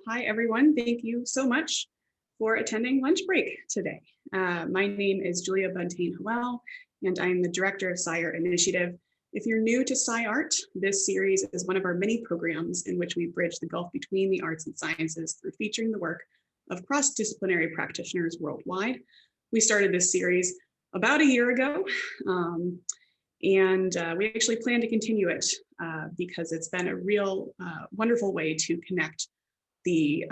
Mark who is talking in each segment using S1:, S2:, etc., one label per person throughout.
S1: Hi, everyone. Thank you so much for attending lunch break today. My name is Julia Buntain Howell, and I'm the Director of SciArt Initiative. If you're new to SciArt, this series is one of our many programs in which we bridge the gulf between the arts and sciences through featuring the work of cross-disciplinary practitioners worldwide. We started this series about a year ago, and we actually plan to continue it because it's been a real wonderful way to connect the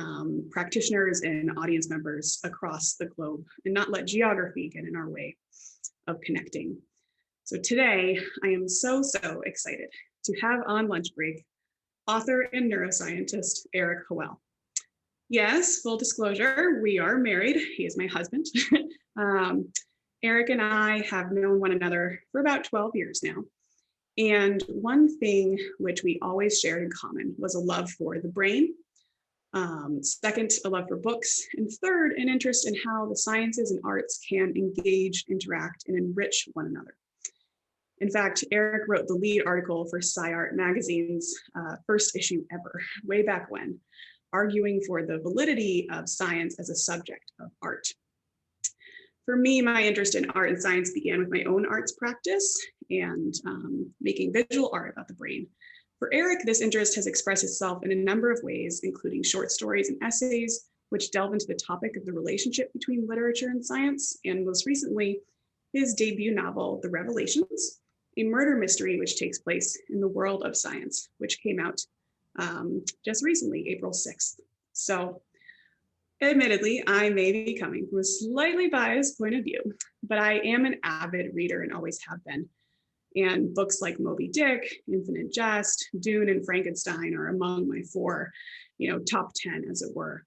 S1: practitioners and audience members across the globe and not let geography get in our way of connecting. So today, I am so excited to have on lunch break author and neuroscientist Eric Howell. Yes, full disclosure, we are married. He is my husband. Eric and I have known one another for about 12 years now. And one thing which we always shared in common was a love for the brain. Second, a love for books, and third, an interest in how the sciences and arts can engage, interact, and enrich one another. In fact, Eric wrote the lead article for SciArt magazine's first issue ever, way back when, arguing for the validity of science as a subject of art. For me, my interest in art and science began with my own arts practice and making visual art about the brain. For Eric, this interest has expressed itself in a number of ways, including short stories and essays, which delve into the topic of the relationship between literature and science, and most recently, his debut novel, The Revelations, a murder mystery which takes place in the world of science, which came out just recently, April 6th. So, admittedly, I may be coming from a slightly biased point of view, but I am an avid reader and always have been. And books like Moby Dick, Infinite Jest, Dune, and Frankenstein are among my four, top 10, as it were.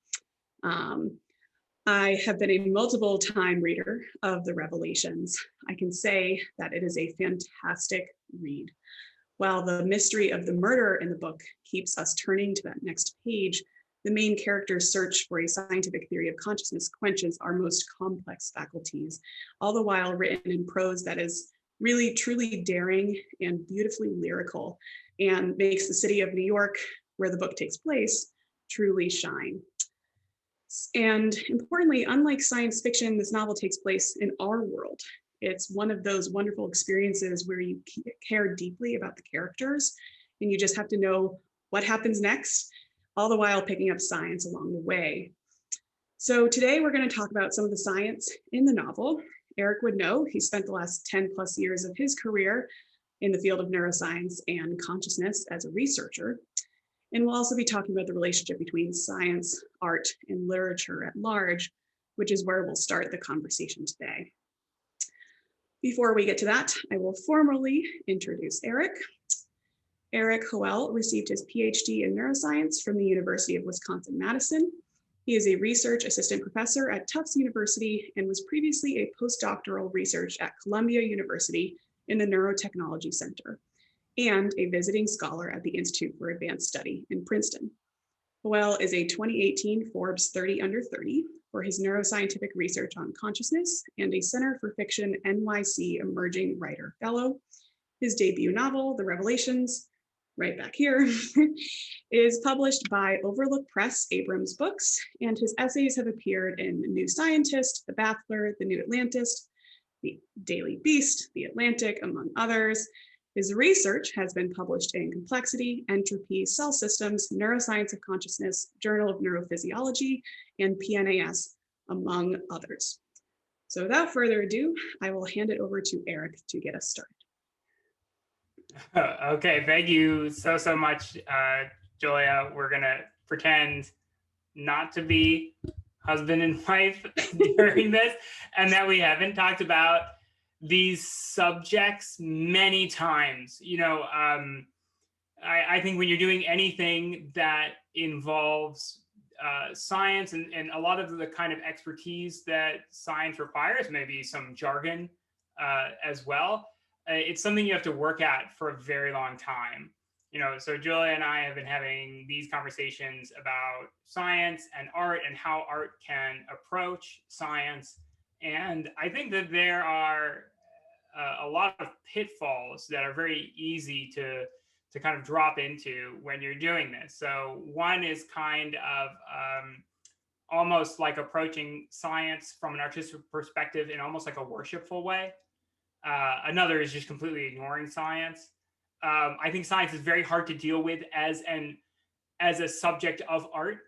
S1: I have been a multiple time reader of The Revelations. I can say that it is a fantastic read. While the mystery of the murder in the book keeps us turning to that next page, the main character's search for a scientific theory of consciousness quenches our most complex faculties, all the while written in prose that is really truly daring and beautifully lyrical, and makes the city of New York, where the book takes place, truly shine. And importantly, unlike science fiction, this novel takes place in our world. It's one of those wonderful experiences where you care deeply about the characters, and you just have to know what happens next, all the while picking up science along the way. So today we're going to talk about some of the science in the novel. Eric would know he spent the last 10 plus years of his career in the field of neuroscience and consciousness as a researcher. And we'll also be talking about the relationship between science, art, and literature at large, which is where we'll start the conversation today. Before we get to that, I will formally introduce Eric. Eric Howell received his PhD in neuroscience from the University of Wisconsin-Madison. He is a research assistant professor at Tufts University and was previously a postdoctoral research at Columbia University in the Neurotechnology Center, and a visiting scholar at the Institute for Advanced Study in Princeton. Howell is a 2018 Forbes 30 Under 30 for his neuroscientific research on consciousness and a Center for Fiction NYC Emerging Writer Fellow. His debut novel, The Revelations, right back here, is published by Overlook Press Abrams Books, and his essays have appeared in New Scientist, The Baffler, The New Atlantist, The Daily Beast, The Atlantic, among others. His research has been published in Complexity, Entropy, Cell Systems, Neuroscience of Consciousness, Journal of Neurophysiology, and PNAS, among others. So without further ado, I will hand it over to Eric to get us started.
S2: Okay, thank you so much, Julia. We're gonna pretend not to be husband and wife during this, and that we haven't talked about these subjects many times. I think when you're doing anything that involves science and a lot of the kind of expertise that science requires, maybe some jargon as well, it's something you have to work at for a very long time. So Julia and I have been having these conversations about science and art and how art can approach science. And I think that there are a lot of pitfalls that are very easy to to kind of drop into when you're doing this. So one is kind of almost like approaching science from an artistic perspective in almost like a worshipful way. Another is just completely ignoring science. I think science is very hard to deal with as a subject of art.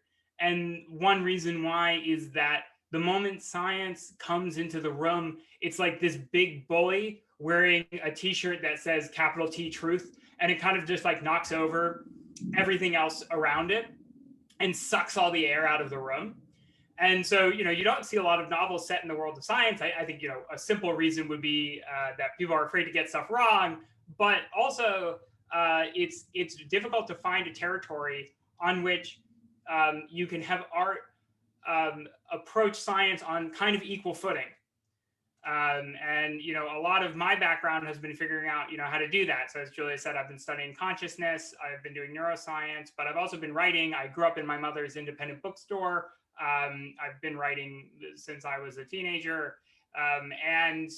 S2: And one reason why is that the moment science comes into the room, it's like this big bully wearing a t-shirt that says capital T truth. And it kind of just like knocks over everything else around it and sucks all the air out of the room. And so, you don't see a lot of novels set in the world of science. I think, a simple reason would be that people are afraid to get stuff wrong, but also it's difficult to find a territory on which you can have art approach science on kind of equal footing. And a lot of my background has been figuring out how to do that. So as Julia said, I've been studying consciousness, I've been doing neuroscience, but I've also been writing. I grew up in my mother's independent bookstore. I've been writing since I was a teenager. And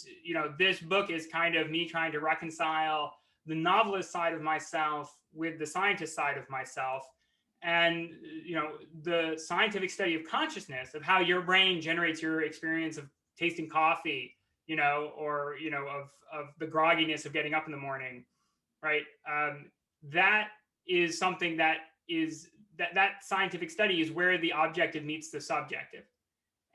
S2: this book is kind of me trying to reconcile the novelist side of myself with the scientist side of myself. And the scientific study of consciousness, of how your brain generates your experience of tasting coffee, or of the grogginess of getting up in the morning, right? That is something that scientific study is where the objective meets the subjective.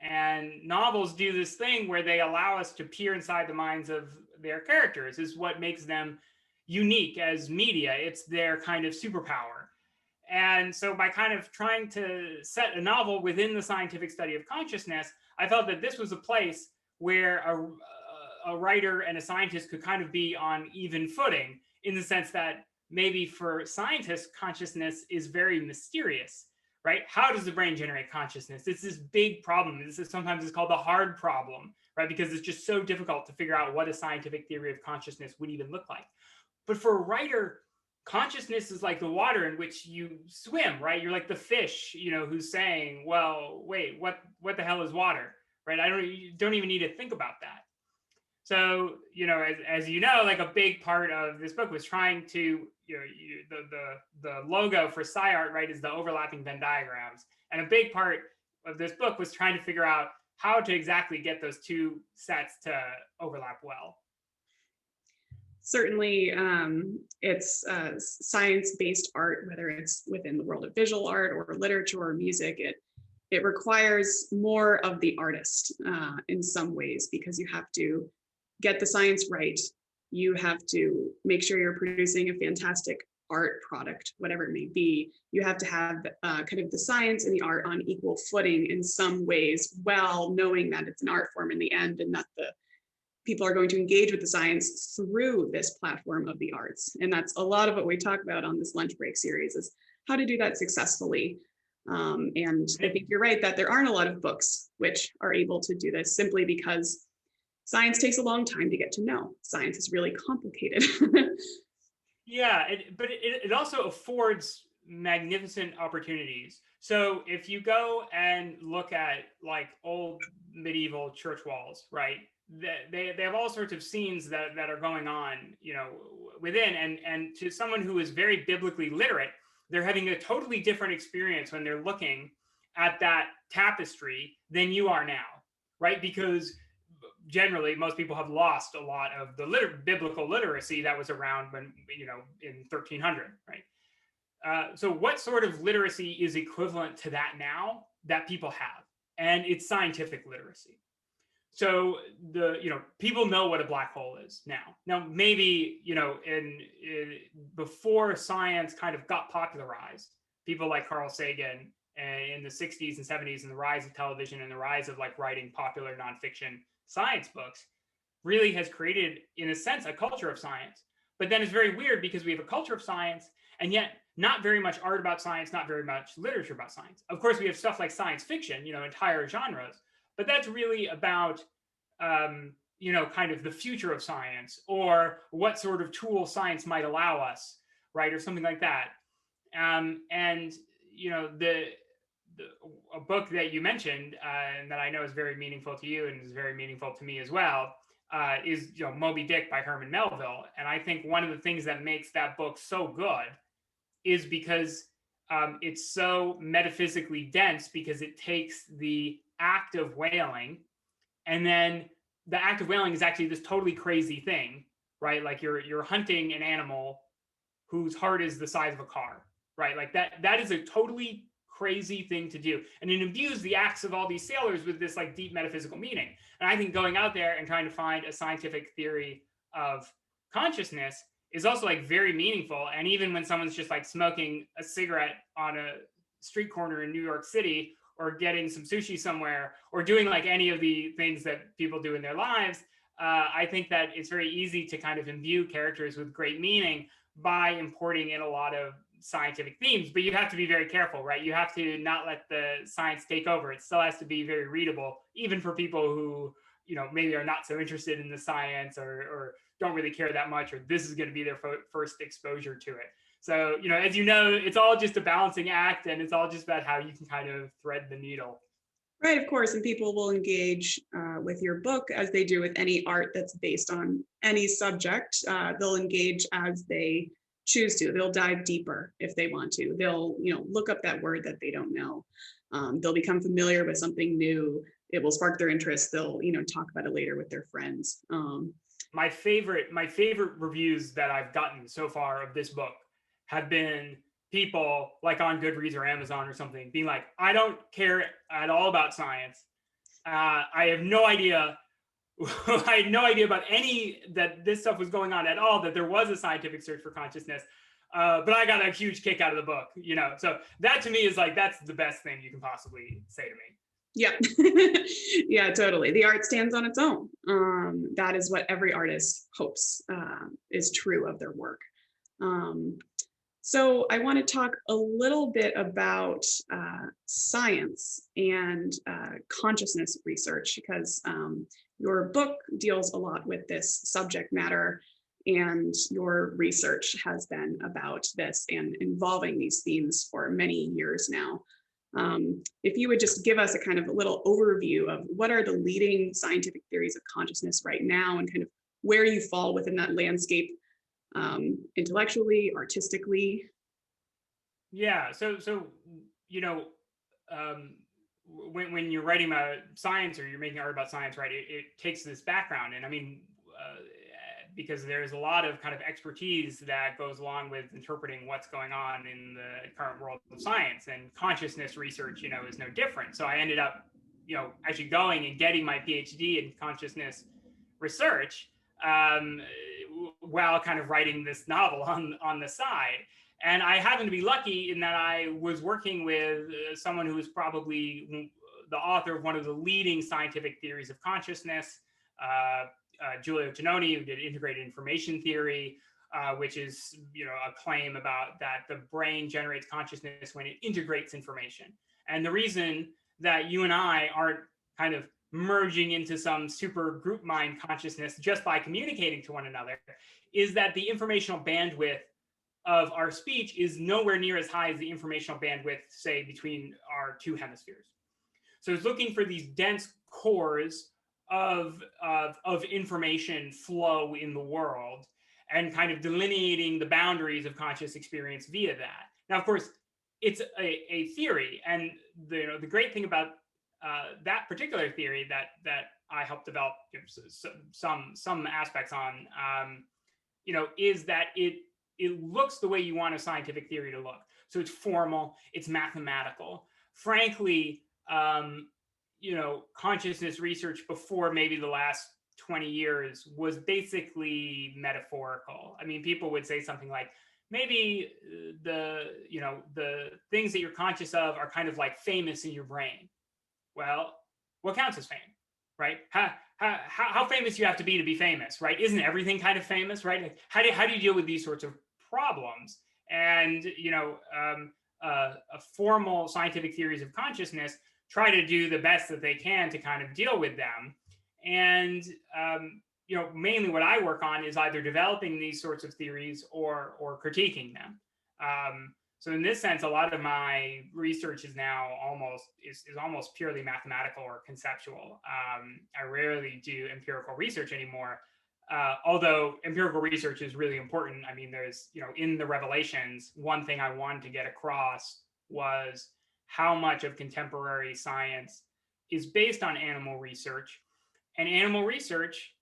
S2: And novels do this thing where they allow us to peer inside the minds of their characters, is what makes them unique as media. It's their kind of superpower. And so by kind of trying to set a novel within the scientific study of consciousness, I felt that this was a place where a writer and a scientist could kind of be on even footing, in the sense that maybe for scientists, consciousness is very mysterious, right? How does the brain generate consciousness? It's this big problem. Sometimes it's called the hard problem, right? Because it's just so difficult to figure out what a scientific theory of consciousness would even look like. But for a writer, consciousness is like the water in which you swim, right? You're like the fish, who's saying, well, wait, what the hell is water, right? You don't even need to think about that. So, as like a big part of this book was trying to, the logo for SciArt, right, is the overlapping Venn diagrams. And a big part of this book was trying to figure out how to exactly get those two sets to overlap well.
S1: Certainly, it's science-based art, whether it's within the world of visual art or literature or music. It requires more of the artist in some ways, because you have to get the science right. You have to make sure you're producing a fantastic art product, whatever it may be. You have to have kind of the science and the art on equal footing in some ways, while knowing that it's an art form in the end, and that the people are going to engage with the science through this platform of the arts. And that's a lot of what we talk about on this lunch break series, is how to do that successfully. And I think you're right that there aren't a lot of books which are able to do this, simply because science takes a long time to get to know. Science is really complicated.
S2: Yeah, but it also affords magnificent opportunities. So if you go and look at like old medieval church walls, right? They have all sorts of scenes that are going on, within, and to someone who is very biblically literate, they're having a totally different experience when they're looking at that tapestry than you are now, right? Because generally most people have lost a lot of the biblical literacy that was around when, in 1300, right? So what sort of literacy is equivalent to that now that people have? And it's scientific literacy. So people know what a black hole is now. Now, maybe, in before science kind of got popularized, people like Carl Sagan in the 60s and 70s, and the rise of television and the rise of like writing popular nonfiction science books really has created, in a sense, a culture of science. But then it's very weird, because we have a culture of science, and yet not very much art about science, not very much literature about science. Of course, we have stuff like science fiction, entire genres. But that's really about, kind of the future of science, or what sort of tool science might allow us, right, or something like that. And a book that you mentioned, and that I know is very meaningful to you and is very meaningful to me as well, is Moby Dick by Herman Melville. And I think one of the things that makes that book so good is because it's so metaphysically dense, because it takes the act of whaling, and then the act of whaling is actually this totally crazy thing, right? Like you're hunting an animal whose heart is the size of a car, right? Like that is a totally crazy thing to do, and it imbues the acts of all these sailors with this like deep metaphysical meaning. And I think going out there and trying to find a scientific theory of consciousness is also like very meaningful. And even when someone's just like smoking a cigarette on a street corner in New York City, or getting some sushi somewhere, or doing like any of the things that people do in their lives, I think that it's very easy to kind of imbue characters with great meaning by importing in a lot of scientific themes. But you have to be very careful, right? You have to not let the science take over. It still has to be very readable, even for people who maybe are not so interested in the science, or don't really care that much, or this is going to be their first exposure to it. So, as it's all just a balancing act, and it's all just about how you can kind of thread the needle.
S1: Right, of course, and people will engage with your book as they do with any art that's based on any subject. They'll engage as they choose to. They'll dive deeper if they want to. They'll, look up that word that they don't know. They'll become familiar with something new. It will spark their interest. They'll, talk about it later with their friends.
S2: My favorite reviews that I've gotten so far of this book have been people like on Goodreads or Amazon or something being like, I don't care at all about science. I have no idea. I had no idea about that this stuff was going on at all, that there was a scientific search for consciousness. But I got a huge kick out of the book, So that to me is like, that's the best thing you can possibly say to me.
S1: Yeah, yeah, totally. The art stands on its own. That is what every artist hopes is true of their work. So I want to talk a little bit about science and consciousness research, because your book deals a lot with this subject matter, and your research has been about this and involving these themes for many years now. If you would just give us a kind of a little overview of what are the leading scientific theories of consciousness right now, and kind of where you fall within that landscape, intellectually, artistically.
S2: Yeah. So when you're writing about science, or you're making art about science, right, it takes this background. And I mean, because there's a lot of kind of expertise that goes along with interpreting what's going on in the current world of science, and consciousness research, is no different. So I ended up, actually going and getting my PhD in consciousness research, while kind of writing this novel on the side. And I happened to be lucky in that I was working with someone who was probably the author of one of the leading scientific theories of consciousness, Giulio Tononi, who did integrated information theory, which is a claim about that the brain generates consciousness when it integrates information. And the reason that you and I aren't kind of merging into some super group mind consciousness just by communicating to one another is that the informational bandwidth of our speech is nowhere near as high as the informational bandwidth, say, between our two hemispheres. So it's looking for these dense cores of information flow in the world, and kind of delineating the boundaries of conscious experience via that. Now, of course, it's a theory, and the great thing about that particular theory that I helped develop some aspects on, is that it looks the way you want a scientific theory to look. So it's formal, it's mathematical. Frankly, consciousness research before maybe the last 20 years was basically metaphorical. I mean, people would say something like, maybe the things that you're conscious of are kind of like famous in your brain. Well, what counts as fame, right? How famous you have to be famous, right? Isn't everything kind of famous, right? Like, how do you deal with these sorts of problems? And formal scientific theories of consciousness try to do the best that they can to kind of deal with them. And mainly what I work on is either developing these sorts of theories or critiquing them. So in this sense, a lot of my research is now almost purely mathematical or conceptual. I rarely do empirical research anymore. Although empirical research is really important. I mean, there's, in the Revelations, one thing I wanted to get across was how much of contemporary science is based on animal research. And animal research,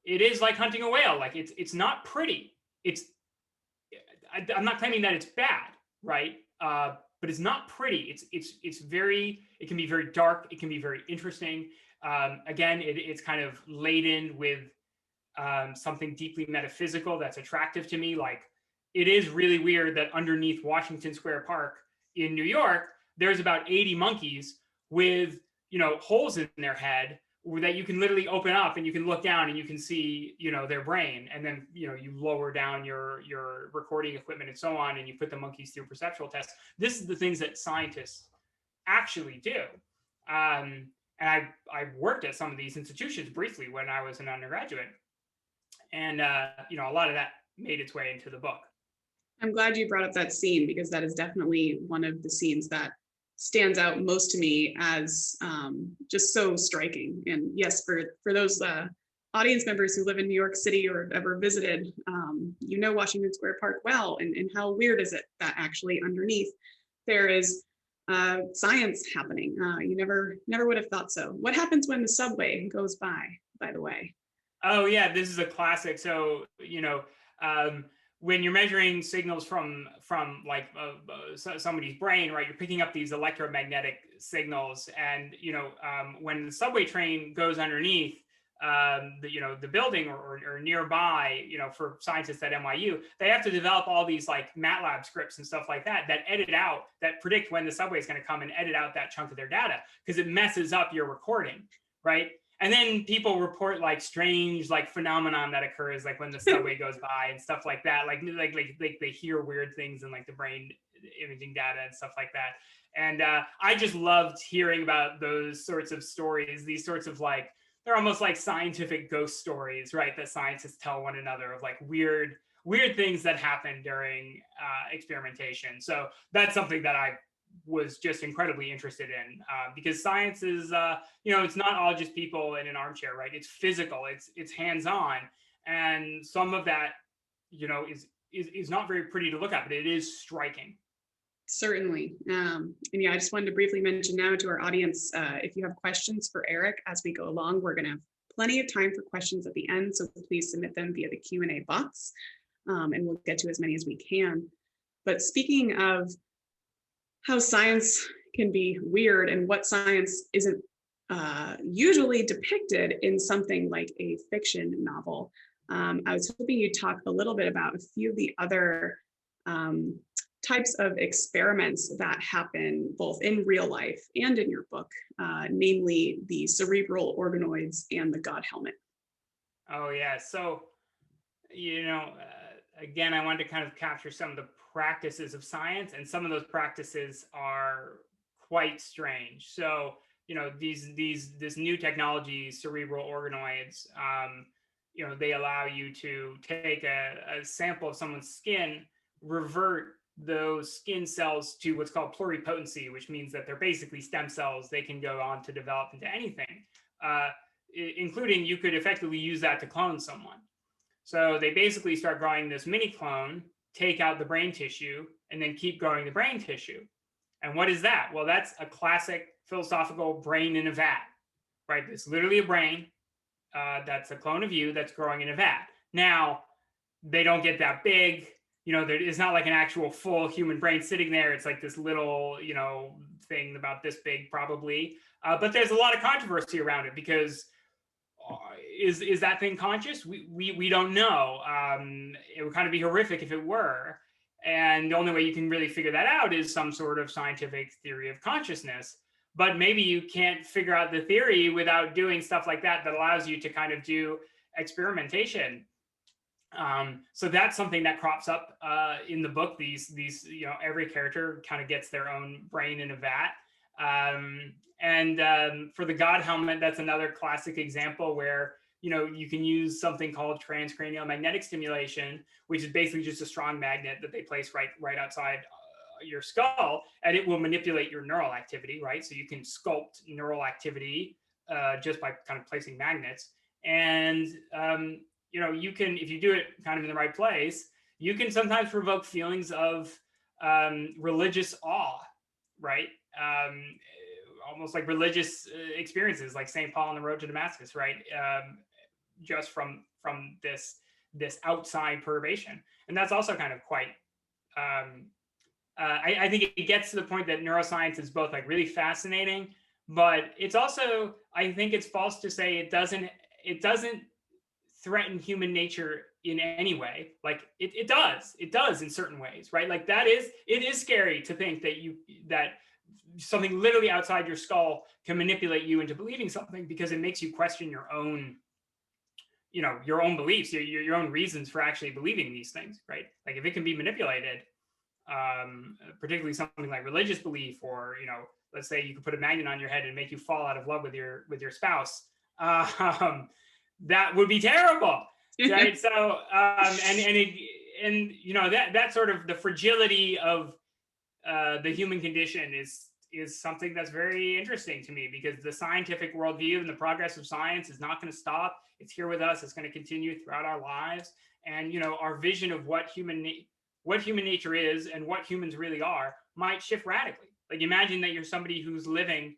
S2: it is like hunting a whale. Like it's not pretty. I'm not claiming that it's bad, right? But it's not pretty. It can be very dark. It can be very interesting. Again, it's kind of laden with something deeply metaphysical that's attractive to me. Like, it is really weird that underneath Washington Square Park in New York, there's about 80 monkeys with, holes in their head that you can literally open up and you can look down and you can see, their brain. And then, you lower down your recording equipment and so on, and you put the monkeys through perceptual tests. This is the things that scientists actually do. And I worked at some of these institutions briefly when I was an undergraduate. And, a lot of that made its way into the book.
S1: I'm glad you brought up that scene, because that is definitely one of the scenes that stands out most to me as just so striking. And yes, for those audience members who live in New York City or have ever visited, Washington Square Park well, and how weird is it that actually underneath there is science happening. You never would have thought so. What happens when the subway goes by the way?
S2: Oh yeah, this is a classic. So, when you're measuring signals from like somebody's brain, right, you're picking up these electromagnetic signals. And, when the subway train goes underneath the building or nearby, for scientists at NYU, they have to develop all these like MATLAB scripts and stuff like that that predict when the subway is going to come and edit out that chunk of their data, because it messes up your recording, right? And then people report like strange phenomenon that occurs like when the subway goes by and stuff like that. Like they hear weird things in like the brain imaging data and stuff like that. And I just loved hearing about those sorts of stories. These sorts of they're almost like scientific ghost stories, right? That scientists tell one another of like weird things that happen during experimentation. So that's something that I was just incredibly interested in, because science is, it's not all just people in an armchair, right? It's physical, it's hands-on, and some of that, is not very pretty to look at, but it is striking.
S1: Certainly. And yeah, I just wanted to briefly mention now to our audience, if you have questions for Eric as we go along, we're going to have plenty of time for questions at the end, so please submit them via the Q&A box, and we'll get to as many as we can. But speaking of how science can be weird and what science isn't usually depicted in something like a fiction novel, I was hoping you'd talk a little bit about a few of the other types of experiments that happen both in real life and in your book, namely the cerebral organoids and the God helmet.
S2: Oh yeah, so again, I wanted to kind of capture some of the practices of science, and some of those practices are quite strange. So, this new technology, cerebral organoids, they allow you to take a sample of someone's skin, revert those skin cells to what's called pluripotency, which means that they're basically stem cells. They can go on to develop into anything, including you could effectively use that to clone someone. So they basically start growing this mini clone, take out the brain tissue, and then keep growing the brain tissue. And what is that? Well, that's a classic philosophical brain in a vat, right? It's literally a brain that's a clone of you that's growing in a vat. Now, they don't get that big. It's not like an actual full human brain sitting there. It's like this little, thing about this big probably. But there's a lot of controversy around it, because is that thing conscious? We don't know. It would kind of be horrific if it were. And the only way you can really figure that out is some sort of scientific theory of consciousness. But maybe you can't figure out the theory without doing stuff like that allows you to kind of do experimentation. So that's something that crops up in the book. These every character kind of gets their own brain in a vat. And for the God helmet, that's another classic example where you can use something called transcranial magnetic stimulation, which is basically just a strong magnet that they place right outside your skull, and it will manipulate your neural activity, right? So you can sculpt neural activity just by kind of placing magnets. And you can, if you do it kind of in the right place, you can sometimes provoke feelings of religious awe, right? Almost like religious experiences, like St. Paul on the road to Damascus, right? Just from this outside perturbation, and that's also kind of quite. I think it gets to the point that neuroscience is both like really fascinating, but it's also, I think it's false to say it doesn't threaten human nature in any way. Like it does in certain ways, right? Like it is scary to think that something literally outside your skull can manipulate you into believing something, because it makes you question your own beliefs, your own reasons for actually believing these things, right? Like if it can be manipulated, particularly something like religious belief, or let's say you could put a magnet on your head and make you fall out of love with your spouse, that would be terrible, right? So that sort of the fragility of the human condition is something that's very interesting to me, because the scientific worldview and the progress of science is not going to stop. It's here with us. It's going to continue throughout our lives, and our vision of what human nature is and what humans really are might shift radically. Like imagine that you're somebody who's living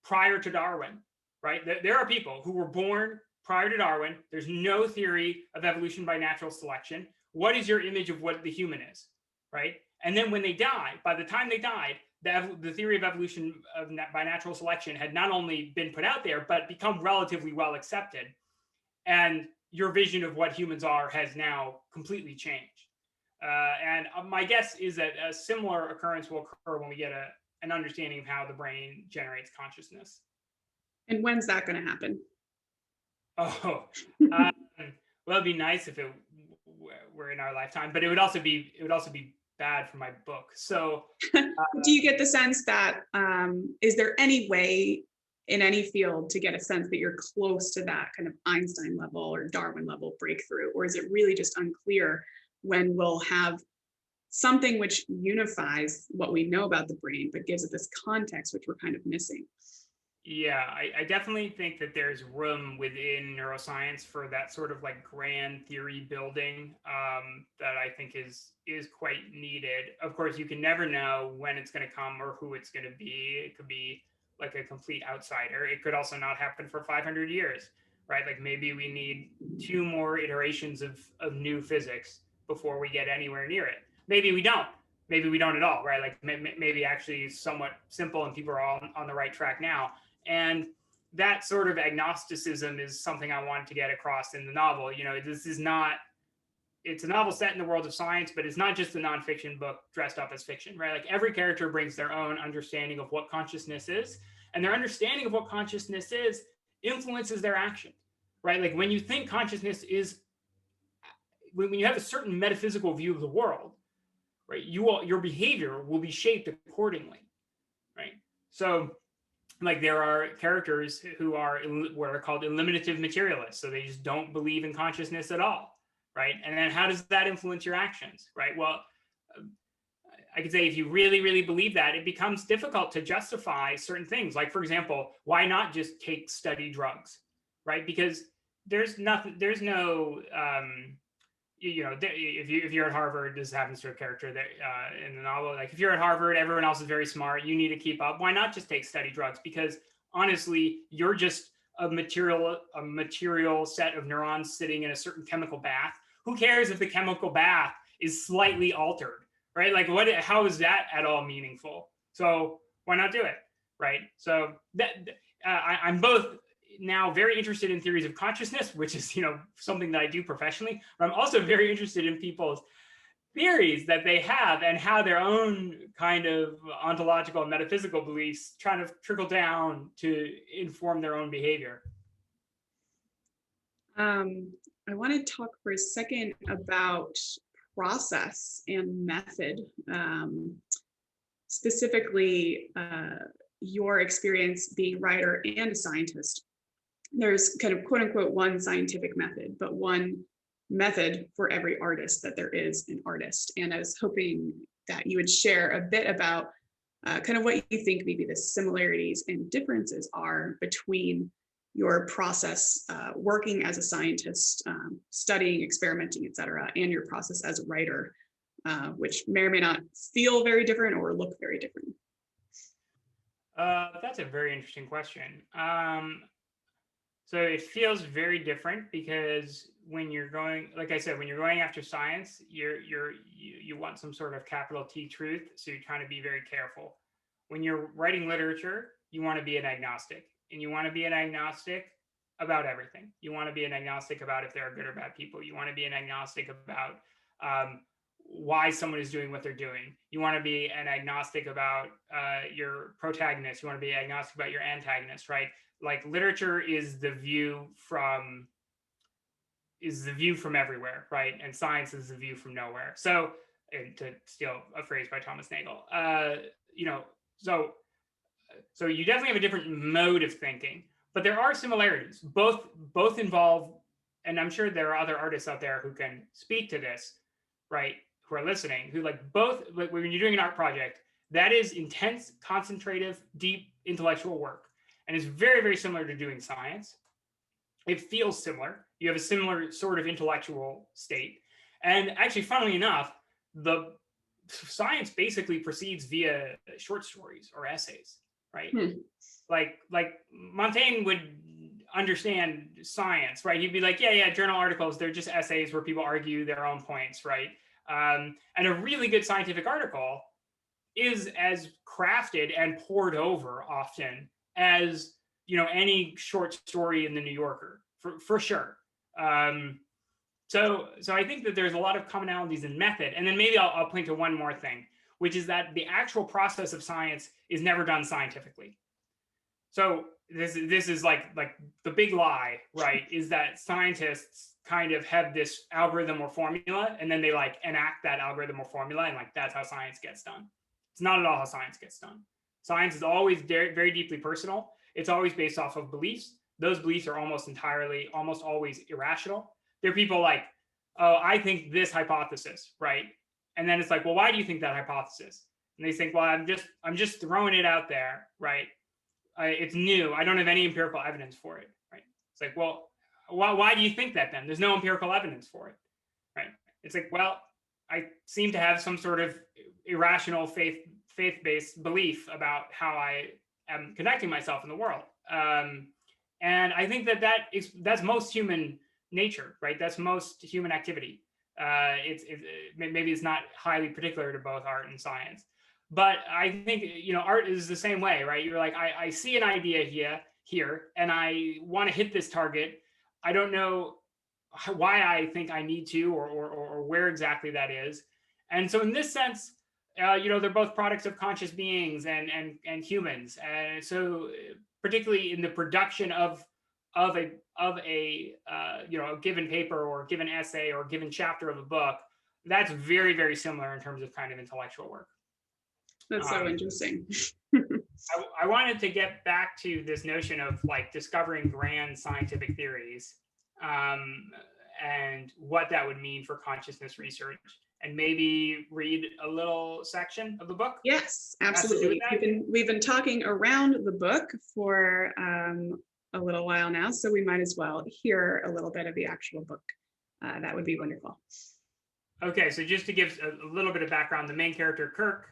S2: prior to Darwin, right? There are people who were born prior to Darwin. There's no theory of evolution by natural selection. What is your image of what the human is, right? And then when they die, by the time they died, the theory of evolution by natural selection had not only been put out there, but become relatively well accepted. And your vision of what humans are has now completely changed. And my guess is that a similar occurrence will occur when we get an understanding of how the brain generates consciousness.
S1: And when's that going to happen?
S2: Oh, well, it'd be nice if it were in our lifetime, but it would also be bad for my book. So,
S1: do you get the sense that is there any way in any field to get a sense that you're close to that kind of Einstein level or Darwin level breakthrough, or is it really just unclear when we'll have something which unifies what we know about the brain, but gives it this context which we're kind of missing?
S2: Yeah, I definitely think that there's room within neuroscience for that sort of like grand theory building that I think is quite needed. Of course, you can never know when it's going to come or who it's going to be. It could be like a complete outsider. It could also not happen for 500 years, right? Like maybe we need 2 more iterations of new physics before we get anywhere near it. Maybe we don't. Maybe we don't at all, right? Like maybe actually it's somewhat simple and people are all on the right track now. And that sort of agnosticism is something I wanted to get across in the novel. It's a novel set in the world of science, but it's not just a nonfiction book dressed up as fiction, right? Like every character brings their own understanding of what consciousness is, and their understanding of what consciousness is influences their action, right? Like when you think consciousness is, when you have a certain metaphysical view of the world, right, your behavior will be shaped accordingly, right? So like there are characters who are what are called eliminative materialists. So they just don't believe in consciousness at all, right? And then how does that influence your actions, right? Well, I could say if you really, really believe that, it becomes difficult to justify certain things. Like, for example, why not just study drugs, right? Because there's no, if you're at Harvard, this happens to a character that in the novel, like if you're at Harvard, everyone else is very smart, you need to keep up. Why not just study drugs? Because honestly, you're just a material set of neurons sitting in a certain chemical bath. Who cares if the chemical bath is slightly altered, right? Like how is that at all meaningful? So why not do it, right? So I'm both now very interested in theories of consciousness, which is something that I do professionally, but I'm also very interested in people's theories that they have and how their own kind of ontological and metaphysical beliefs trying to trickle down to inform their own behavior.
S1: I want to talk for a second about process and method, specifically your experience being a writer and a scientist. there's kind of quote unquote one scientific method, but one method for every artist that there is an artist. And I was hoping that you would share a bit about kind of what you think maybe the similarities and differences are between your process working as a scientist, studying, experimenting, et cetera, and your process as a writer, which may or may not feel very different or look very different.
S2: That's a very interesting question. So it feels very different because when you're going, like I said, when you're going after science, you want some sort of capital T truth, so you're trying to be very careful. When you're writing literature, you want to be an agnostic, and you want to be an agnostic about everything. You want to be an agnostic about if there are good or bad people. You want to be an agnostic about why someone is doing what they're doing. You want to be an agnostic about your protagonist. You want to be agnostic about your antagonist, right? Like literature is the view from everywhere, right? And science is the view from nowhere. So, and to steal a phrase by Thomas Nagel, so you definitely have a different mode of thinking, but there are similarities. Both involve, and I'm sure there are other artists out there who can speak to this, right? Who are listening, who like when you're doing an art project, that is intense, concentrative, deep intellectual work. And it's very, very similar to doing science. It feels similar. You have a similar sort of intellectual state. And actually, funnily enough, the science basically proceeds via short stories or essays, right? Like Montaigne would understand science, right? He'd be like, yeah, journal articles, they're just essays where people argue their own points, right? And a really good scientific article is as crafted and poured over often as any short story in the New Yorker, for sure. So I think that there's a lot of commonalities in method, and then maybe I'll point to one more thing, which is that the actual process of science is never done scientifically. So this is like the big lie, right? Is that scientists kind of have this algorithm or formula, and then they like enact that algorithm or formula, and like that's how science gets done. It's not at all how science gets done. Science is always very, very deeply personal. It's always based off of beliefs. Those beliefs are almost always irrational. There are people like, oh, I think this hypothesis, right? And then it's like, well, why do you think that hypothesis? And they think, well, I'm just throwing it out there, right? It's new. I don't have any empirical evidence for it, right? It's like, well, why do you think that then? There's no empirical evidence for it, right? It's like, well, I seem to have some sort of irrational faith-based belief about how I am conducting myself in the world. And I think that's most human nature, right? That's most human activity. Maybe it's not highly particular to both art and science, but I think art is the same way, right? You're like, I see an idea here, and I want to hit this target. I don't know why I think I need to, or where exactly that is. And so in this sense, they're both products of conscious beings and humans. And so particularly in the production of a given paper or given essay or given chapter of a book, that's very, very similar in terms of kind of intellectual work.
S1: That's so interesting.
S2: I wanted to get back to this notion of like discovering grand scientific theories and what that would mean for consciousness research, and maybe read a little section of the book.
S1: Yes, absolutely. We've been talking around the book for a little while now, so we might as well hear a little bit of the actual book. That would be wonderful.
S2: Okay, so just to give a little bit of background, the main character, Kirk,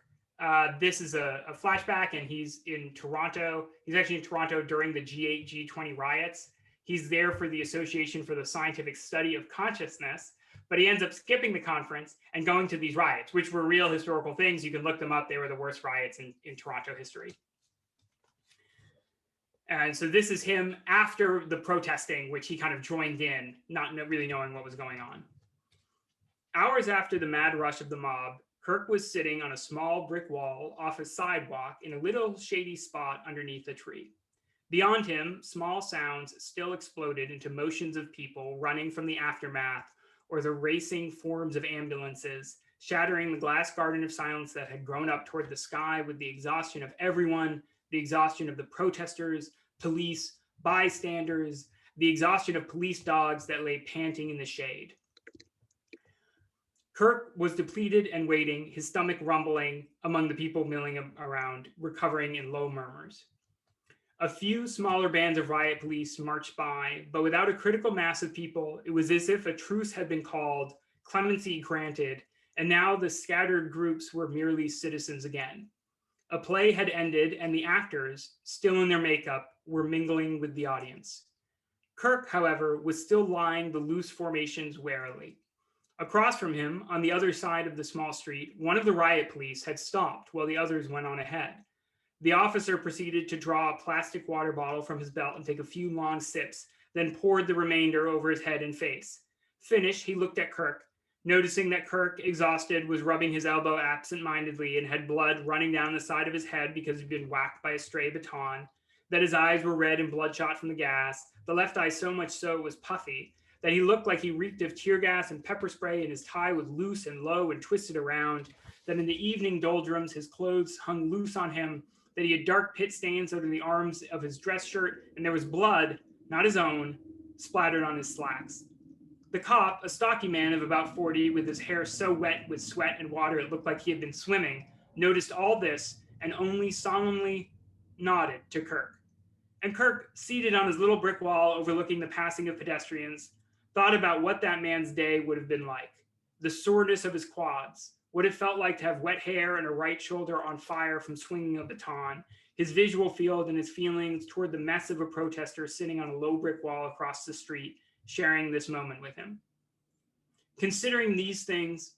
S2: this is a flashback, and he's in Toronto. He's actually in Toronto during the G8, G20 riots. He's there for the Association for the Scientific Study of Consciousness, but he ends up skipping the conference and going to these riots, which were real historical things. You can look them up. They were the worst riots in Toronto history. And so this is him after the protesting, which he kind of joined in, not really knowing what was going on. Hours after the mad rush of the mob, Kirk was sitting on a small brick wall off a sidewalk in a little shady spot underneath a tree. Beyond him, small sounds still exploded into motions of people running from the aftermath or the racing forms of ambulances, shattering the glass garden of silence that had grown up toward the sky with the exhaustion of everyone, the exhaustion of the protesters, police, bystanders, the exhaustion of police dogs that lay panting in the shade. Kirk was depleted and waiting, his stomach rumbling among the people milling around, recovering in low murmurs. A few smaller bands of riot police marched by, but without a critical mass of people, it was as if a truce had been called, clemency granted, and now the scattered groups were merely citizens again. A play had ended, and the actors, still in their makeup, were mingling with the audience. Kirk, however, was still lying the loose formations warily. Across from him, on the other side of the small street, one of the riot police had stopped while the others went on ahead. The officer proceeded to draw a plastic water bottle from his belt and take a few long sips, then poured the remainder over his head and face. Finished, he looked at Kirk, noticing that Kirk, exhausted, was rubbing his elbow absent-mindedly and had blood running down the side of his head because he'd been whacked by a stray baton, that his eyes were red and bloodshot from the gas, the left eye so much so it was puffy, that he looked like he reeked of tear gas and pepper spray, and his tie was loose and low and twisted around, that in the evening doldrums his clothes hung loose on him, that he had dark pit stains under the arms of his dress shirt, and there was blood, not his own, splattered on his slacks. The cop, a stocky man of about 40, with his hair so wet with sweat and water it looked like he had been swimming, noticed all this and only solemnly nodded to Kirk. And Kirk, seated on his little brick wall overlooking the passing of pedestrians, thought about what that man's day would have been like, the soreness of his quads, what it felt like to have wet hair and a right shoulder on fire from swinging a baton, his visual field and his feelings toward the mess of a protester sitting on a low brick wall across the street, sharing this moment with him. Considering these things,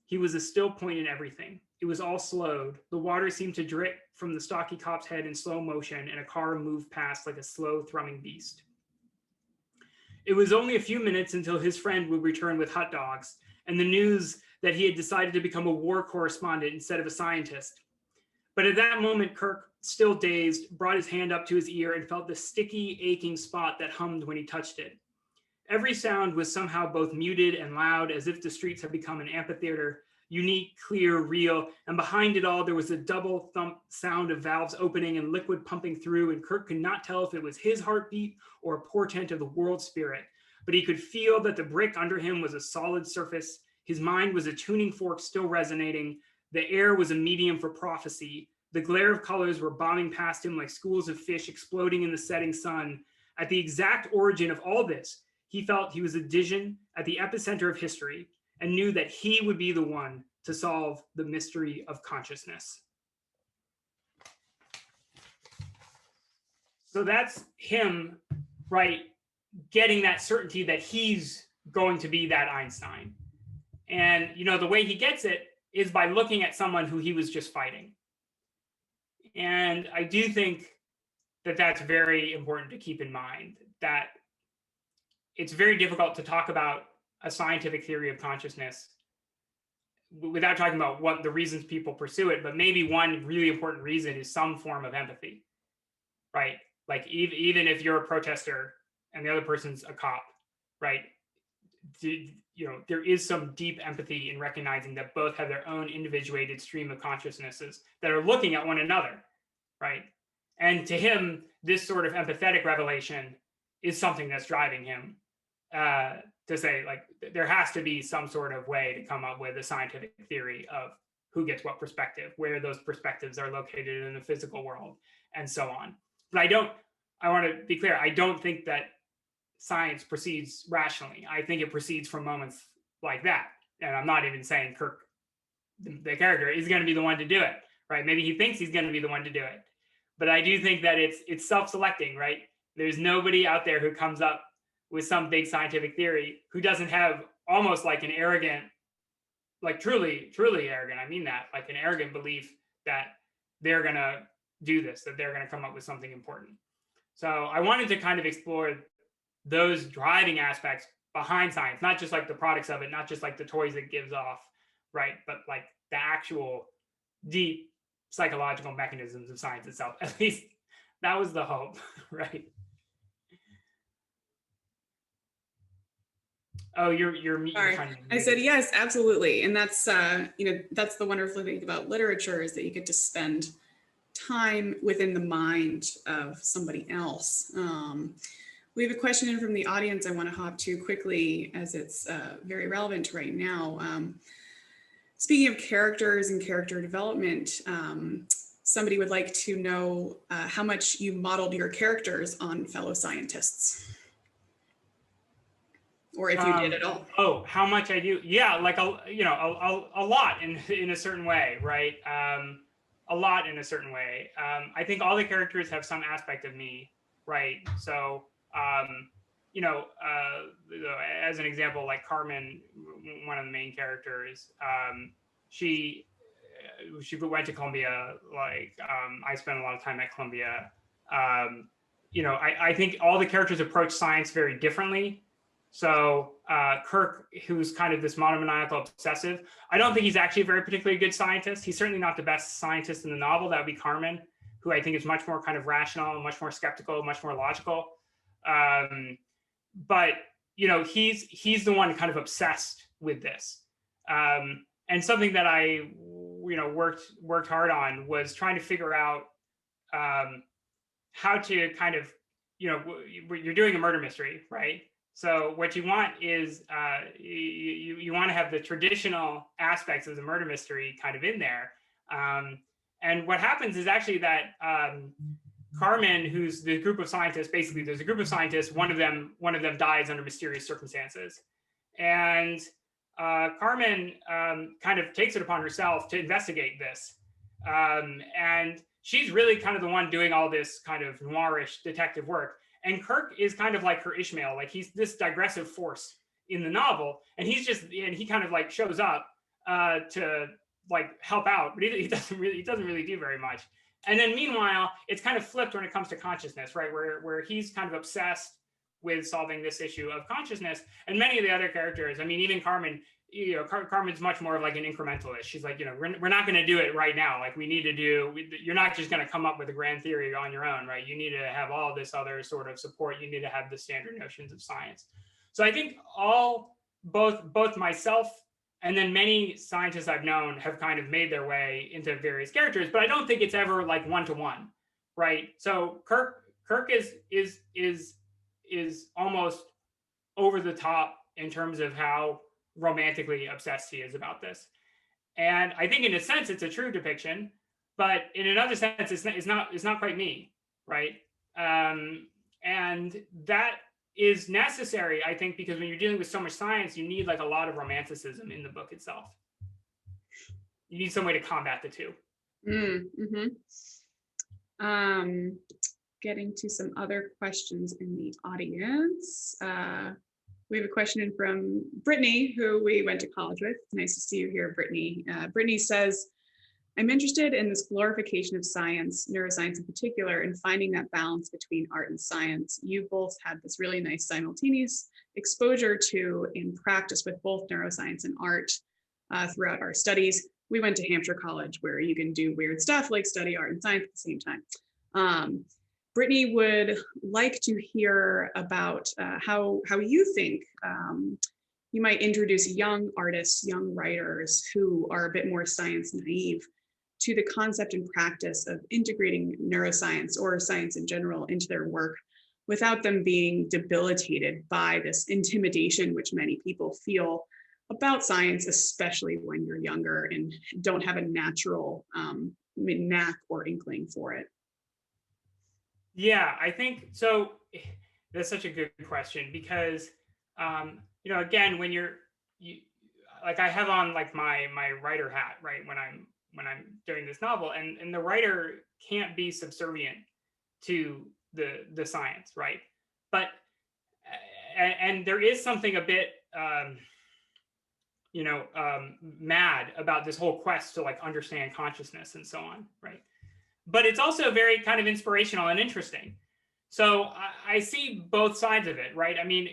S2: he was a still point in everything. It was all slowed. The water seemed to drip from the stocky cop's head in slow motion, and a car moved past like a slow thrumming beast. It was only a few minutes until his friend would return with hot dogs and the news that he had decided to become a war correspondent instead of a scientist. But at that moment, Kirk, still dazed, brought his hand up to his ear and felt the sticky, aching spot that hummed when he touched it. Every sound was somehow both muted and loud, as if the streets had become an amphitheater, unique, clear, real, and behind it all there was a double thump sound of valves opening and liquid pumping through, and Kirk could not tell if it was his heartbeat or a portent of the world spirit, but he could feel that the brick under him was a solid surface, his mind was a tuning fork still resonating, the air was a medium for prophecy, the glare of colors were bombing past him like schools of fish exploding in the setting sun. At the exact origin of all this, he felt he was a Dijon at the epicenter of history, and knew that he would be the one to solve the mystery of consciousness. So that's him, right, getting that certainty that he's going to be that Einstein. And, you know, the way he gets it is by looking at someone who he was just fighting. And I do think that that's very important to keep in mind, that it's very difficult to talk about a scientific theory of consciousness without talking about what the reasons people pursue it. But maybe one really important reason is some form of empathy, right? Like even if you're a protester and the other person's a cop, right? You know, there is some deep empathy in recognizing that both have their own individuated stream of consciousnesses that are looking at one another, right? And to him, this sort of empathetic revelation is something that's driving him to say, like, there has to be some sort of way to come up with a scientific theory of who gets what perspective, where those perspectives are located in the physical world, and so on. But I want to be clear, I don't think that science proceeds rationally. I think it proceeds from moments like that. And I'm not even saying Kirk, the character, is going to be the one to do it, right? Maybe he thinks he's going to be the one to do it. But I do think that it's self-selecting, right? There's nobody out there who comes up with some big scientific theory who doesn't have almost like an arrogant, like truly arrogant, I mean that, like an arrogant belief that they're going to do this, that they're going to come up with something important. So I wanted to kind of explore those driving aspects behind science, not just like the products of it, not just like the toys it gives off, right? But like the actual deep psychological mechanisms of science itself. At least that was the hope, right? Oh, you're
S1: Sorry. I said yes, absolutely, and that's that's the wonderful thing about literature, is that you get to spend time within the mind of somebody else. We have a question in from the audience I want to hop to quickly as it's very relevant right now. Speaking of characters and character development, somebody would like to know how much you modeled your characters on fellow scientists, or if you did at all.
S2: Oh, how much I do? Yeah, like a lot in a certain way, right? A lot in a certain way. I think all the characters have some aspect of me, right? So, as an example, like Carmen, one of the main characters, she went to Columbia. Like, I spent a lot of time at Columbia. I think all the characters approach science very differently. So Kirk, who's kind of this monomaniacal obsessive, I don't think he's actually a very particularly good scientist. He's certainly not the best scientist in the novel. That would be Carmen, who I think is much more kind of rational, much more skeptical, much more logical. But he's the one kind of obsessed with this. And something that I worked hard on was trying to figure out how to kind of, you're doing a murder mystery, right? So what you want is you want to have the traditional aspects of the murder mystery kind of in there. And what happens is actually that Carmen, who's the group of scientists, basically there's a group of scientists, one of them dies under mysterious circumstances. And Carmen kind of takes it upon herself to investigate this. And she's really kind of the one doing all this kind of noirish detective work. And Kirk is kind of like her Ishmael, like he's this digressive force in the novel, and he kind of like shows up to like help out, but he doesn't really do very much. And then meanwhile, it's kind of flipped when it comes to consciousness, right? Where he's kind of obsessed with solving this issue of consciousness, and many of the other characters, I mean, even Carmen, Carmen's much more of like an incrementalist. She's like, we're not going to do it right now. Like you're not just going to come up with a grand theory on your own, right? You need to have all this other sort of support. You need to have the standard notions of science. So I think both myself and then many scientists I've known have kind of made their way into various characters, but I don't think it's ever like one-to-one, right? So Kirk is almost over the top in terms of how romantically obsessed he is about this. And I think in a sense it's a true depiction, but in another sense it's not quite me, right? And that is necessary, I think, because when you're dealing with so much science, you need like a lot of romanticism in the book itself. You need some way to combat the two.
S1: Getting to some other questions in the audience. We have a question in from Brittany, who we went to college with. It's nice to see you here, Brittany. Brittany says, I'm interested in this glorification of science, neuroscience in particular, and finding that balance between art and science. You both had this really nice simultaneous exposure to in practice with both neuroscience and art throughout our studies. We went to Hampshire College, where you can do weird stuff like study art and science at the same time. Brittany would like to hear about how you think you might introduce young artists, young writers who are a bit more science naive to the concept and practice of integrating neuroscience or science in general into their work without them being debilitated by this intimidation which many people feel about science, especially when you're younger and don't have a natural knack or inkling for it.
S2: Yeah, I think so. That's such a good question because, again, when you like, I have on like my writer hat, right? When I'm doing this novel, and the writer can't be subservient to the science, right? But and there is something a bit, mad about this whole quest to like understand consciousness and so on, right? But it's also very kind of inspirational and interesting. So I see both sides of it, right? I mean,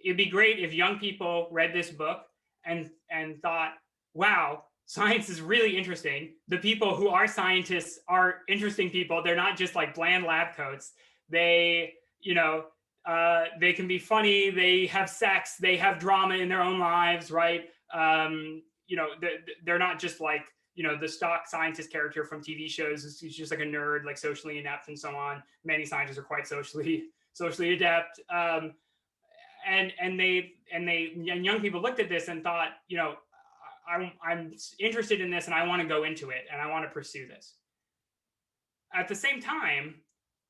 S2: it'd be great if young people read this book and thought, wow, science is really interesting. The people who are scientists are interesting people. They're not just like bland lab coats. They can be funny. They have sex. They have drama in their own lives, right? They're not just like you know, the stock scientist character from TV shows is just like a nerd, like socially inept and so on. Many scientists are quite socially adept. And young people looked at this and thought, you know, I'm interested in this and I want to go into it and I want to pursue this. At the same time,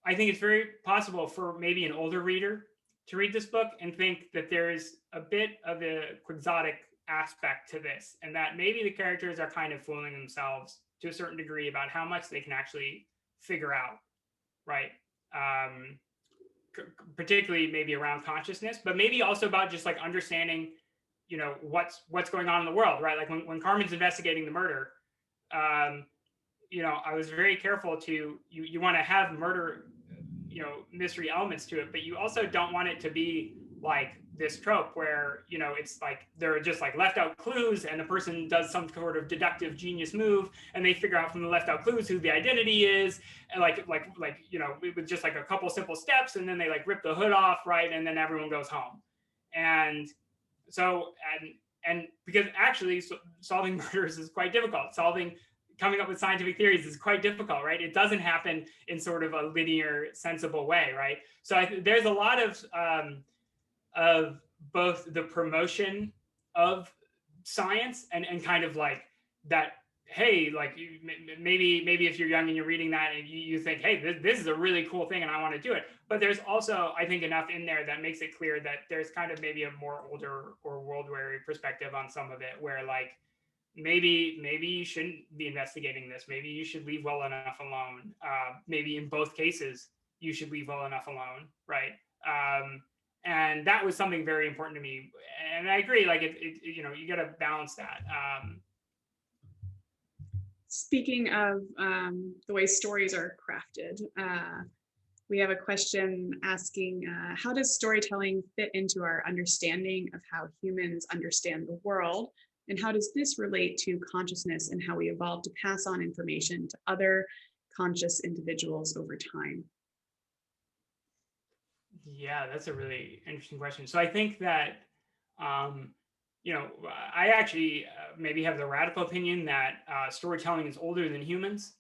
S2: I think it's very possible for maybe an older reader to read this book and think that there is a bit of a quixotic aspect to this, and that maybe the characters are kind of fooling themselves to a certain degree about how much they can actually figure out, right? Particularly maybe around consciousness, but maybe also about just like understanding, you know, what's going on in the world, right? Like when Carmen's investigating the murder, you know, I was very careful to, you want to have murder, you know, mystery elements to it, but you also don't want it to be like this trope where, you know, it's like there are just like left out clues and the person does some sort of deductive genius move and they figure out from the left out clues who the identity is, and like you know, with just like a couple simple steps, and then they like rip the hood off, right, and then everyone goes home. And so and because actually solving murders is quite difficult. Coming up with scientific theories is quite difficult, right? It doesn't happen in sort of a linear, sensible way, right? So there's a lot of both the promotion of science and kind of like that, hey, like maybe if you're young and you're reading that and you think, hey, this is a really cool thing and I want to do it. But there's also, I think, enough in there that makes it clear that there's kind of maybe a more older or world-weary perspective on some of it, where like, maybe you shouldn't be investigating this. Maybe you should leave well enough alone. Maybe in both cases, you should leave well enough alone, right? And that was something very important to me. And I agree, like you know, you got to balance that.
S1: Speaking of the way stories are crafted, we have a question asking, how does storytelling fit into our understanding of how humans understand the world? And how does this relate to consciousness and how we evolve to pass on information to other conscious individuals over time?
S2: Yeah, that's a really interesting question. So I think that, you know, I actually maybe have the radical opinion that storytelling is older than humans.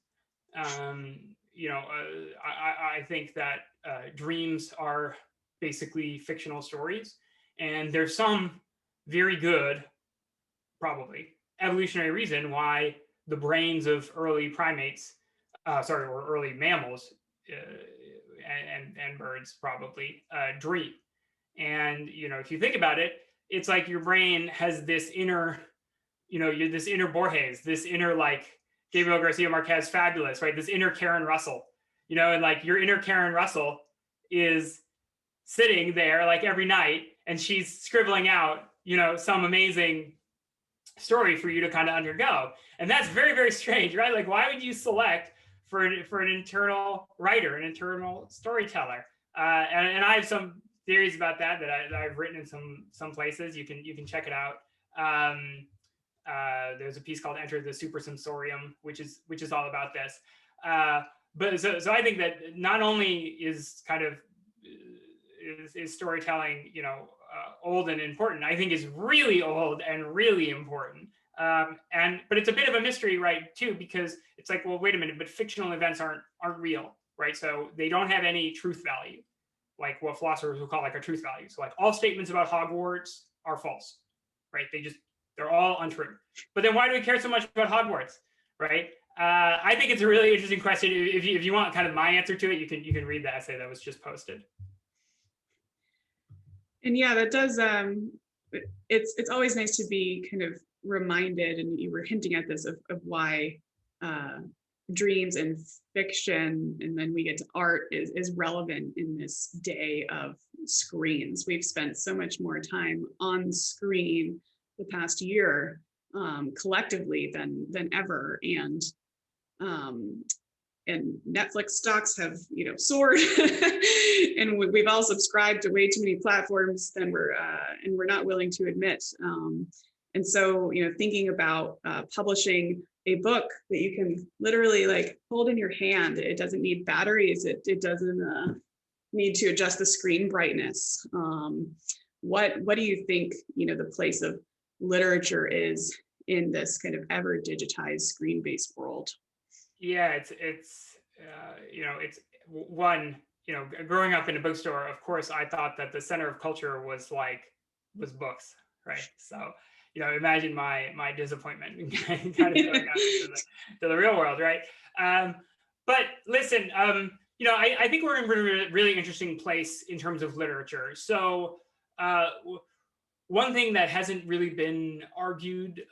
S2: You know, I think that dreams are basically fictional stories, and there's some very good, probably evolutionary reason why the brains of early primates, or early mammals and birds probably dream. And, you know, if you think about it, it's like your brain has this inner, you know, this inner Borges, this inner like Gabriel Garcia Marquez fabulous, right? This inner Karen Russell, you know, and like your inner Karen Russell is sitting there like every night and she's scribbling out, you know, some amazing story for you to kind of undergo. And that's very, very strange, right? Like, why would you select for an internal writer, an internal storyteller? And I have some theories about that I've written in some places. You can check it out. There's a piece called Enter the Supersensorium, which is all about this. But so I think that not only is kind of is storytelling, you know, old and important, I think is really old and really important. But it's a bit of a mystery, right, too, because it's like, well, wait a minute, but fictional events aren't real, right? So they don't have any truth value, like what philosophers would call like a truth value. So like all statements about Hogwarts are false, right? They're all untrue. But then why do we care so much about Hogwarts, right? I think it's a really interesting question. If you want kind of my answer to it, you can read the essay that was just posted.
S1: And yeah, that does. It's always nice to be kind of reminded, and you were hinting at this, of why dreams and fiction, and then we get to art, is relevant in this day of screens. We've spent so much more time on screen the past year collectively than ever, and Netflix stocks have, you know, soared, and we've all subscribed to way too many platforms than we're not willing to admit. And so, you know, thinking about publishing a book that you can literally like hold in your hand, it doesn't need batteries, it doesn't need to adjust the screen brightness. What do you think, you know, the place of literature is in this kind of ever digitized screen-based world.
S2: Yeah, it's one, growing up in a bookstore, of course, I thought that the center of culture was books, right? So, imagine my disappointment kind of going out to the real world, right? But listen, I think we're in a really interesting place in terms of literature. So, one thing that hasn't really been argued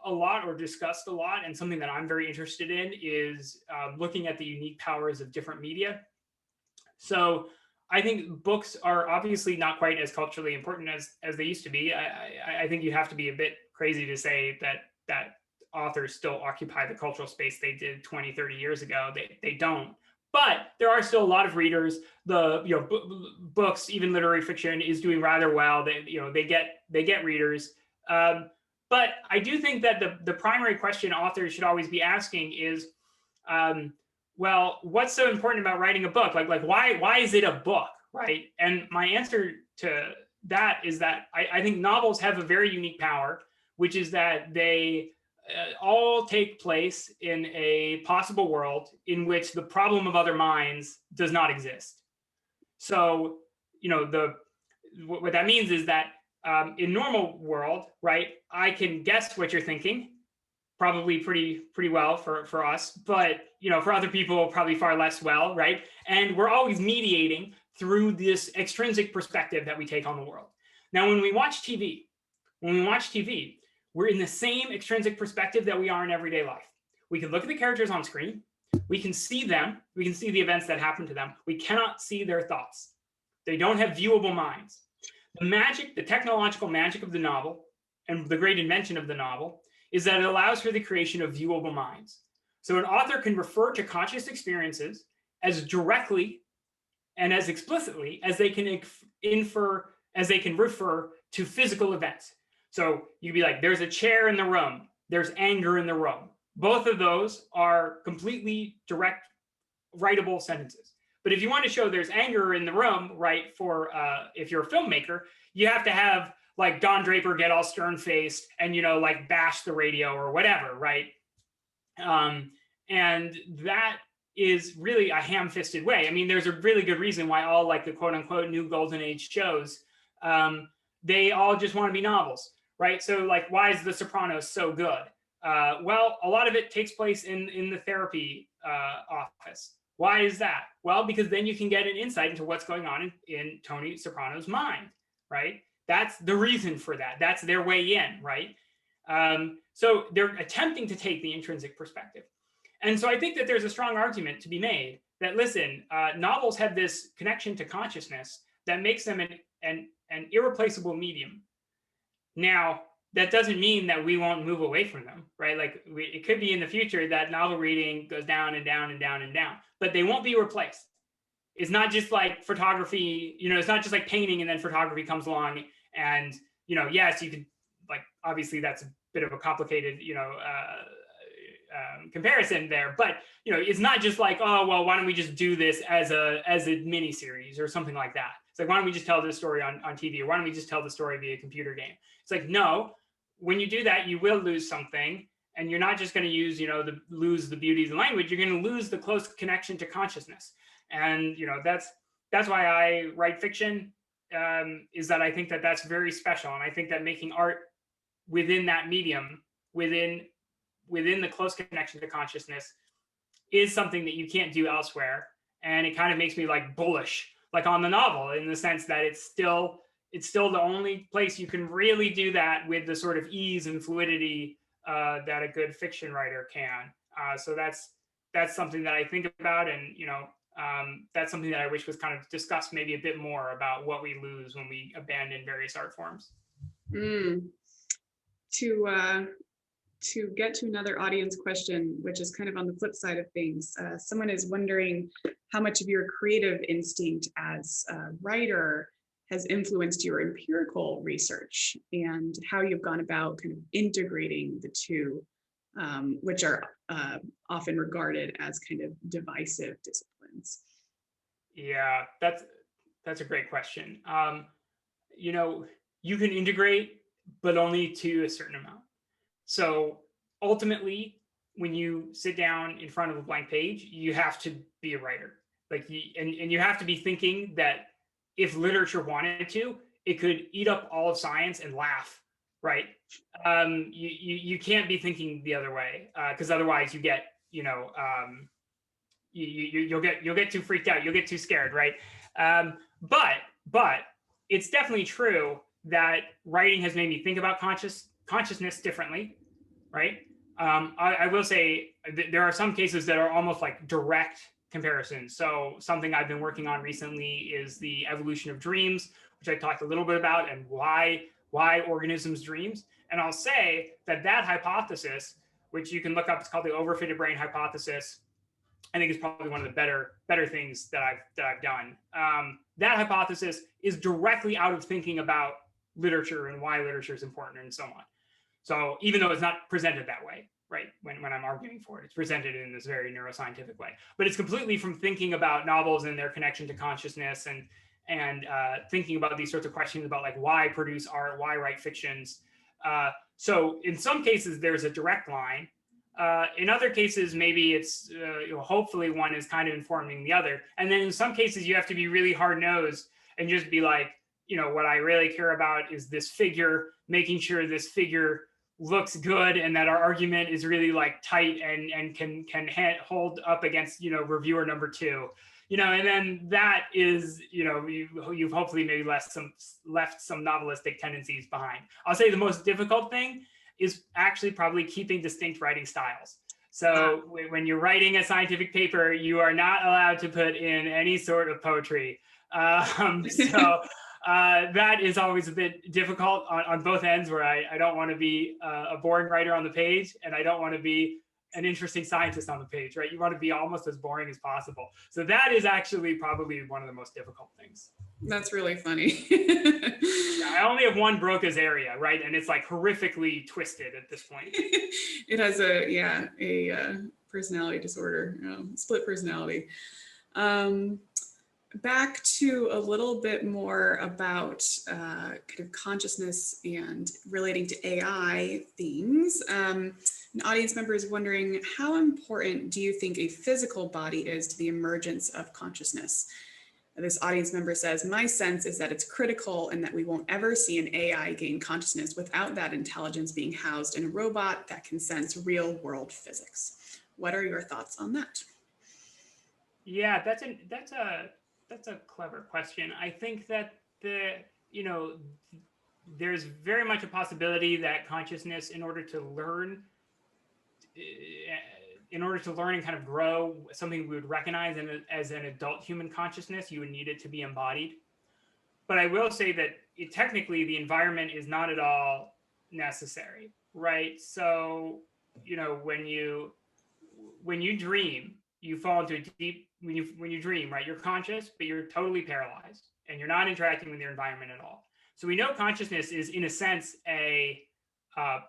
S2: a lot or discussed a lot, and something that I'm very interested in, is looking at the unique powers of different media. So I think books are obviously not quite as culturally important as they used to be. I think you have to be a bit crazy to say that authors still occupy the cultural space they did 20, 30 years ago. They don't. But there are still a lot of readers. Books, even literary fiction, is doing rather well. They get readers. But I do think that the primary question authors should always be asking is, well, what's so important about writing a book? Like why is it a book, right? And my answer to that is that I think novels have a very unique power, which is that they all take place in a possible world in which the problem of other minds does not exist. So, what that means is that in normal world, right, I can guess what you're thinking, probably pretty well for us, but for other people probably far less well, right? And we're always mediating through this extrinsic perspective that we take on the world. Now, when we watch TV, we're in the same extrinsic perspective that we are in everyday life. We can look at the characters on screen, we can see them, we can see the events that happen to them. We cannot see their thoughts. They don't have viewable minds. The technological magic of the novel, and the great invention of the novel, is that it allows for the creation of viewable minds. So an author can refer to conscious experiences as directly and as explicitly as they can refer to physical events. So you'd be like, there's a chair in the room, there's anger in the room. Both of those are completely direct, writable sentences. But if you want to show there's anger in the room, right, if you're a filmmaker, you have to have like Don Draper get all stern-faced and, like bash the radio or whatever, right? And that is really a ham-fisted way. I mean, there's a really good reason why all like the quote-unquote new golden age shows, they all just want to be novels, right? So like, why is The Sopranos so good? Well, a lot of it takes place in the therapy office. Why is that? Well, because then you can get an insight into what's going on in Tony Soprano's mind, right? That's the reason for that. That's their way in, right? So they're attempting to take the intrinsic perspective. And so I think that there's a strong argument to be made that, listen, novels have this connection to consciousness that makes them an irreplaceable medium. Now, that doesn't mean that we won't move away from them, right? Like it could be in the future that novel reading goes down and down and down and down, but they won't be replaced. It's not just like photography, it's not just like painting and then photography comes along and, yes, you could like, obviously that's a bit of a complicated, comparison there, but, it's not just like, oh, well, why don't we just do this as a mini series or something like that? It's like, why don't we just tell this story on TV, or why don't we just tell the story via computer game? It's like, no, when you do that, you will lose something. And you're not just going to lose the beauty of the language, you're going to lose the close connection to consciousness. And, that's why I write fiction, is that I think that that's very special. And I think that making art within that medium, within the close connection to consciousness, is something that you can't do elsewhere. And it kind of makes me like bullish, like on the novel, in the sense that it's still the only place you can really do that with the sort of ease and fluidity that a good fiction writer can. So that's something that I think about, and that's something that I wish was kind of discussed maybe a bit more, about what we lose when we abandon various art forms.
S1: To get to another audience question, which is kind of on the flip side of things, someone is wondering how much of your creative instinct as a writer has influenced your empirical research, and how you've gone about kind of integrating the two, which are often regarded as kind of divisive disciplines.
S2: Yeah, that's a great question. You can integrate, but only to a certain amount. So ultimately, when you sit down in front of a blank page, you have to be a writer. Like, and you have to be thinking that if literature wanted to, it could eat up all of science and laugh, right? You can't be thinking the other way, because otherwise you get, you'll get too freaked out, you'll get too scared, right? But it's definitely true that writing has made me think about consciousness differently, right? I will say there are some cases that are almost like direct comparisons. So something I've been working on recently is the evolution of dreams, which I talked a little bit about, and why organisms dreams. And I'll say that hypothesis, which you can look up, it's called the overfitted brain hypothesis. I think is probably one of the better things that I've done. That hypothesis is directly out of thinking about literature and why literature is important and so on. So even though it's not presented that way, right? When I'm arguing for it, it's presented in this very neuroscientific way. But it's completely from thinking about novels and their connection to consciousness, and thinking about these sorts of questions about like why produce art, why write fictions. So in some cases, there's a direct line. In other cases, maybe it's hopefully one is kind of informing the other. And then in some cases, you have to be really hard-nosed and just be like, what I really care about is this figure, making sure this figure looks good and that our argument is really like tight and can hold up against reviewer number 2. And then that is, you've hopefully maybe left some novelistic tendencies behind. I'll say the most difficult thing is actually probably keeping distinct writing styles. So when you're writing a scientific paper, you are not allowed to put in any sort of poetry. That is always a bit difficult on both ends, where I don't want to be a boring writer on the page, and I don't want to be an interesting scientist on the page, right? You want to be almost as boring as possible. So that is actually probably one of the most difficult things.
S1: That's really funny.
S2: I only have one Broca's area, right? And it's like horrifically twisted at this point.
S1: It has a personality disorder, split personality. Back to a little bit more about kind of consciousness and relating to AI themes. An audience member is wondering, how important do you think a physical body is to the emergence of consciousness? This audience member says, my sense is that it's critical and that we won't ever see an AI gain consciousness without that intelligence being housed in a robot that can sense real world physics. What are your thoughts on that?
S2: Yeah, that's a clever question. I think that there's very much a possibility that consciousness, in order to learn and kind of grow, something we would recognize as an adult human consciousness, you would need it to be embodied. But I will say that technically the environment is not at all necessary, right? So, when you dream, you fall into a deep, when you dream, right, you're conscious, but you're totally paralyzed and you're not interacting with your environment at all. So we know consciousness is, in a sense, a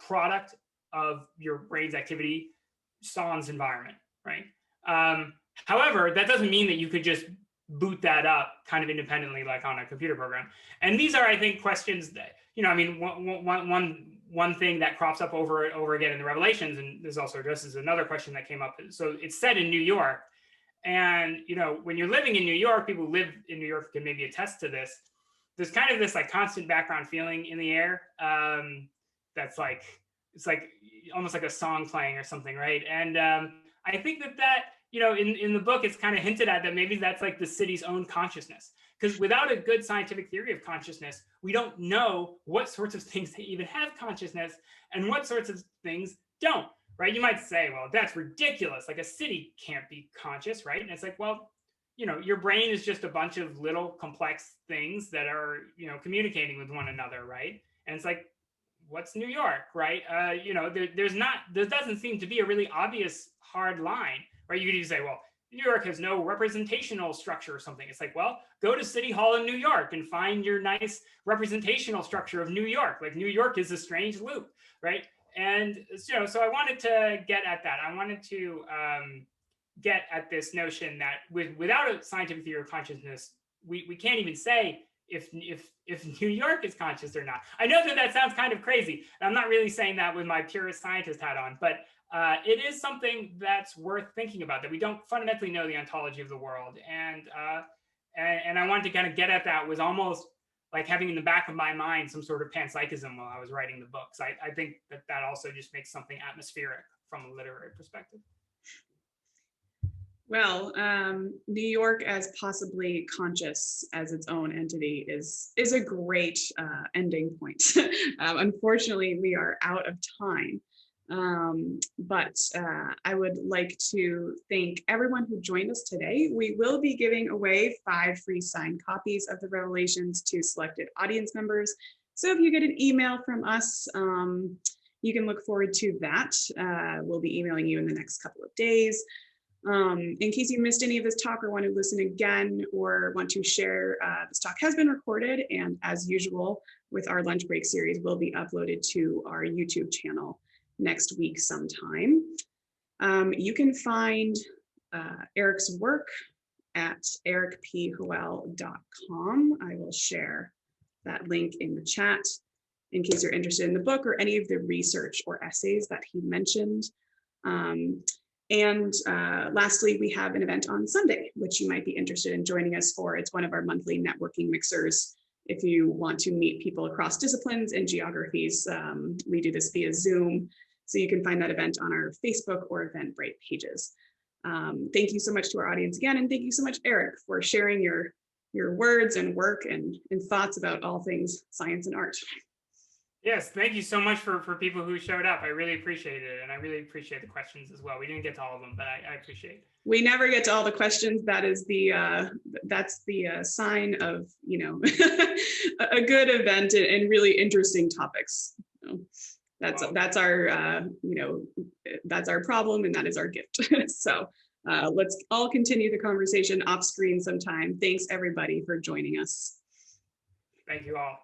S2: product of your brain's activity, sans environment, right? However, that doesn't mean that you could just boot that up kind of independently, like on a computer program. And these are, I think, questions that, one thing that crops up over and over again in the Revelations, and this also addresses another question that came up. So it's set in New York. And, when you're living in New York, people who live in New York can maybe attest to this. There's kind of this like constant background feeling in the air. That's like, it's like almost like a song playing or something, right? And I think that in the book, it's kind of hinted at that maybe that's like the city's own consciousness. Because without a good scientific theory of consciousness, we don't know what sorts of things they even have consciousness and what sorts of things don't, right? You might say, well, that's ridiculous. Like a city can't be conscious, right? And it's like, well, your brain is just a bunch of little complex things that are, communicating with one another, right? And it's like, what's New York, right? There doesn't seem to be a really obvious hard line, right? You could just say, well, New York has no representational structure or something. It's like, well, go to City Hall in New York and find your nice representational structure of New York. Like New York is a strange loop, right? And so I wanted to get at that. I wanted to get at this notion that without a scientific theory of consciousness, we can't even say if New York is conscious or not. I know that that sounds kind of crazy. And I'm not really saying that with my purist scientist hat on, but it is something that's worth thinking about, that we don't fundamentally know the ontology of the world. And I wanted to kind of get at that, was almost like having in the back of my mind some sort of panpsychism while I was writing the book. So I think that that also just makes something atmospheric from a literary perspective.
S1: Well, New York as possibly conscious as its own entity is a great ending point. Unfortunately, we are out of time. But I would like to thank everyone who joined us today. We will be giving away 5 free signed copies of the Revelations to selected audience members. So if you get an email from us, you can look forward to that. We'll be emailing you in the next couple of days. In case you missed any of this talk or want to listen again or want to share, this talk has been recorded, and as usual with our lunch break series, will be uploaded to our YouTube channel next week sometime. You can find Eric's work at ericphowell.com. I will share that link in the chat in case you're interested in the book or any of the research or essays that he mentioned. And lastly, we have an event on Sunday, which you might be interested in joining us for. It's one of our monthly networking mixers. If you want to meet people across disciplines and geographies, we do this via Zoom. So you can find that event on our Facebook or Eventbrite pages. Thank you so much to our audience again. And thank you so much, Eric, for sharing your words and work and thoughts about all things science and art.
S2: Yes, thank you so much for people who showed up. I really appreciate it. And I really appreciate the questions as well. We didn't get to all of them, but I appreciate it.
S1: We never get to all the questions. That is that's the sign of, you know, a good event and really interesting topics. That's our, you know, that's our problem and that is our gift. So let's all continue the conversation off screen sometime. Thanks everybody for joining us.
S2: Thank you all.